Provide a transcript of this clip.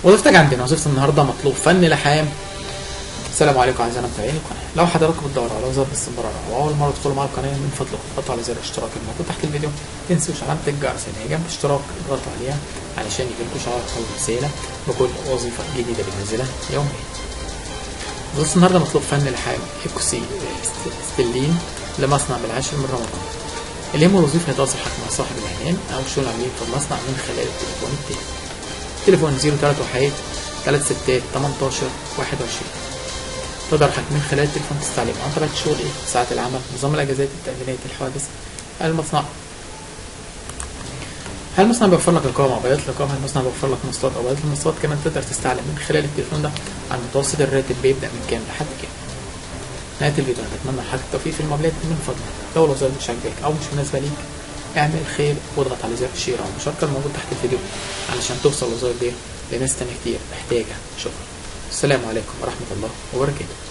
وظيفتك عندنا. وظيفة النهارده مطلوب فني لحام. السلام عليكم اعزائنا متابعين القناه. لو حضراتكم بتدوروا على وظائف باستمرار او اول مره تدخلوا معايا القناه، من فضلكم اضغطوا على زر الاشتراك الموجود تحت الفيديو. تنسوش علامه الجرس اللي هي جنب الاشتراك، اضغطوا عليها علشان يجيلكوا شعار او رساله بكل وظيفه جديده بننزلها يوميا. وظيفة النهارده مطلوب فني لحام ايكوسي ستيلين لمصنع بالعاشر من رمضان. اللي يهمه الوظيفه يتواصل مع صاحب العنان او الشغل العملي في المصنع من خلال التليفون التالي. تليفون 03 36 18 21. تقدر حضرتك من خلال التليفون تستعلم عن طبيعة الشغل ساعات العمل، نظام الأجازات، التأمينات، الحوادث. هل المصنع بيوفر لك إقامة أو بداية الإقامة؟ هل المصنع بيوفر لك مواصلات أو بداية المواصلات؟ كمان تقدر تستعلم من خلال التليفون ده عن متوسط الراتب بيبدأ من كام لحد كام. نهاية الفيديو أنا بتمنى لحضرتك التوفيق في المقابلات. من فضلك لو الوظيفة مش عاجباك أو مش مناسبة ليك، اعمل خير واضغط على زر الشير أو المشاركة الموجود تحت الفيديو علشان توصل الوظائف دي لناس تانية كتير محتاجة. شكرا. السلام عليكم ورحمة الله وبركاته.